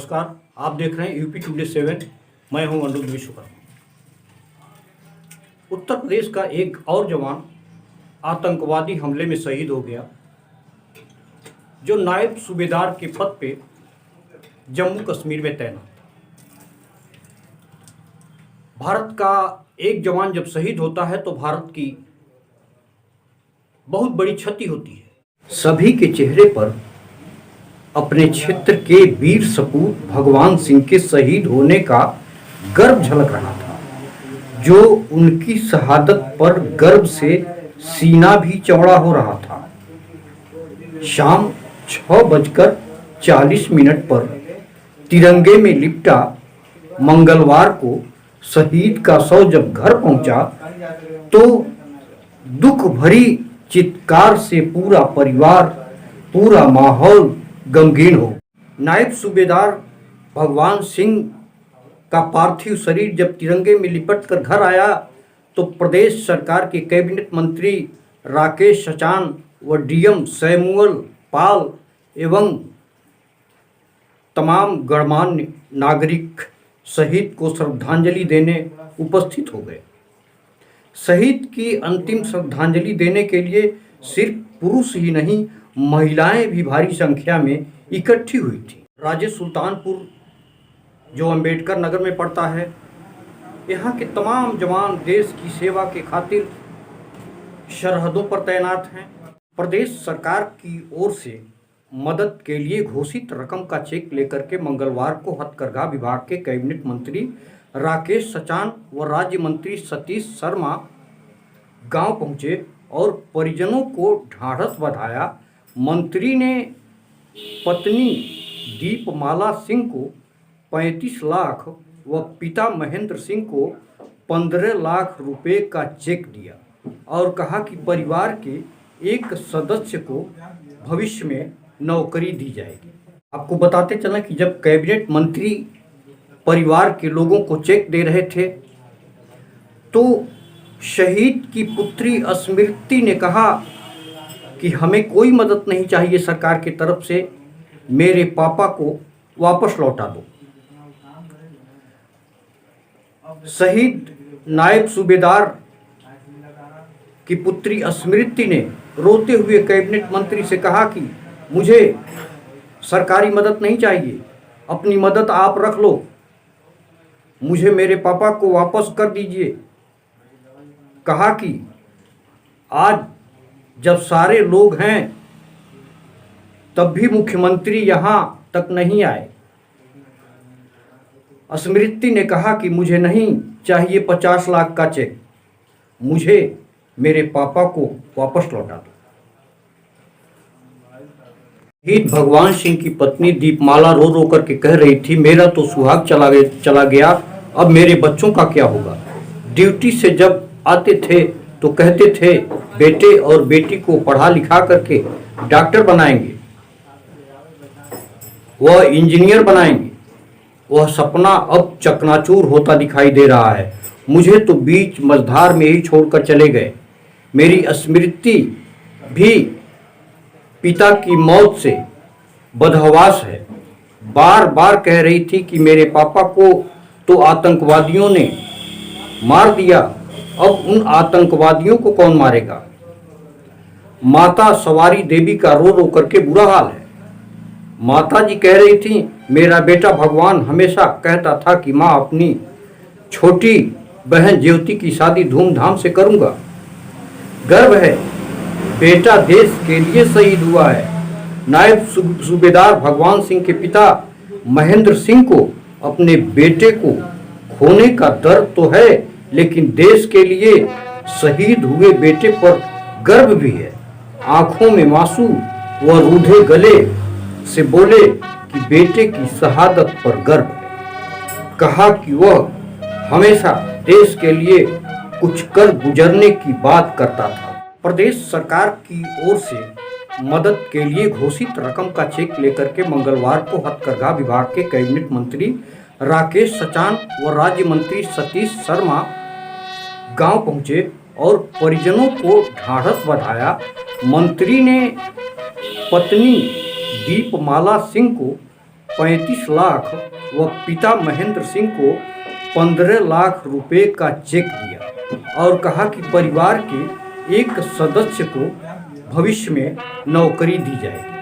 नमस्कार, आप देख रहे हैं यूपी टुडे 7। मैं हूं अनिरुद्ध विश्वकर्मा। उत्तर प्रदेश का एक और जवान आतंकवादी हमले में शहीद हो गया, जो नायब सूबेदार के पद पे जम्मू कश्मीर में तैनात। भारत का एक जवान जब शहीद होता है तो भारत की बहुत बड़ी क्षति होती है। सभी के चेहरे पर अपने क्षेत्र के वीर सपूत भगवान सिंह के शहीद होने का गर्व झलक रहा था, जो उनकी शहादत पर गर्व से सीना भी चौड़ा हो रहा था। शाम 6:40 पर तिरंगे में लिपटा मंगलवार को शहीद का शव जब घर पहुंचा तो दुख भरी चित्कार से पूरा परिवार, पूरा माहौल गमगीन हो। नायब सूबेदार भगवान सिंह का पार्थिव शरीर जब तिरंगे में लिपट कर घर आया तो प्रदेश सरकार के कैबिनेट मंत्री राकेश सचान व डीएम सैमुअल पाल एवं तमाम गणमान्य नागरिक शहीद को श्रद्धांजलि देने उपस्थित हो गए। शहीद की अंतिम श्रद्धांजलि देने के लिए सिर्फ पुरुष ही नहीं, महिलाएं भी भारी संख्या में इकट्ठी हुई थी। राज्य सुल्तानपुर जो अंबेडकर नगर में पड़ता है, यहाँ के तमाम जवान देश की सेवा के खातिर सरहदों पर तैनात हैं। प्रदेश सरकार की ओर से मदद के लिए घोषित रकम का चेक लेकर के मंगलवार को हथकरघा विभाग के कैबिनेट मंत्री राकेश सचान व राज्य मंत्री सतीश शर्मा गांव पहुंचे और परिजनों को ढाढ़स बंधाया। मंत्री ने पत्नी दीपमाला सिंह को 35 लाख व पिता महेंद्र सिंह को 15 लाख रुपए का चेक दिया और कहा कि परिवार के एक सदस्य को भविष्य में नौकरी दी जाएगी। आपको बताते चलें कि जब कैबिनेट मंत्री परिवार के लोगों को चेक दे रहे थे तो शहीद की पुत्री स्मृति ने कहा कि हमें कोई मदद नहीं चाहिए सरकार की तरफ से, मेरे पापा को वापस लौटा दो। शहीद नायब सूबेदार की पुत्री स्मृति ने रोते हुए कैबिनेट मंत्री से कहा कि मुझे सरकारी मदद नहीं चाहिए, अपनी मदद आप रख लो, मुझे मेरे पापा को वापस कर दीजिए। कहा कि आज जब सारे लोग हैं तब भी मुख्यमंत्री यहाँ तक नहीं आए। स्मृति ने कहा कि मुझे नहीं चाहिए 50 लाख का चेक, मुझे मेरे पापा को वापस लौटा दो। शहीद भगवान सिंह की पत्नी दीपमाला रो रो करके कह रही थी, मेरा तो सुहाग चला गया, अब मेरे बच्चों का क्या होगा। ड्यूटी से जब आते थे तो कहते थे बेटे और बेटी को पढ़ा लिखा करके डॉक्टर बनाएंगे, वह इंजीनियर बनाएंगे। वह सपना अब चकनाचूर होता दिखाई दे रहा है। मुझे तो बीच मझधार में ही छोड़कर चले गए। मेरी स्मृति भी पिता की मौत से बदहवास है। बार बार कह रही थी कि मेरे पापा को तो आतंकवादियों ने मार दिया, अब उन आतंकवादियों को कौन मारेगा। माता सवारी देवी का रो रो करके बुरा हाल है। माता जी कह रही थी, मेरा बेटा भगवान हमेशा कहता था कि माँ अपनी छोटी बहन ज्योति की शादी धूमधाम से करूंगा। गर्व है, बेटा देश के लिए शहीद हुआ है। नायब सूबेदार भगवान सिंह के पिता महेंद्र सिंह को अपने बेटे को खोने का दर्द तो है, लेकिन देश के लिए शहीद हुए बेटे पर गर्व भी है। आंखों में आंसू व रूधे गले से बोले कि बेटे की शहादत पर गर्व है। कहा कि वह हमेशा देश के लिए कुछ कर गुजरने की बात करता था। प्रदेश सरकार की ओर से मदद के लिए घोषित रकम का चेक लेकर के मंगलवार को हथकरघा विभाग के कैबिनेट मंत्री राकेश सचान व राज्य मंत्री सतीश शर्मा गांव पहुंचे और परिजनों को ढाढ़स बंधाया। मंत्री ने पत्नी दीपमाला सिंह को 35 लाख व पिता महेंद्र सिंह को 15 लाख रुपए का चेक दिया और कहा कि परिवार के एक सदस्य को भविष्य में नौकरी दी जाएगी।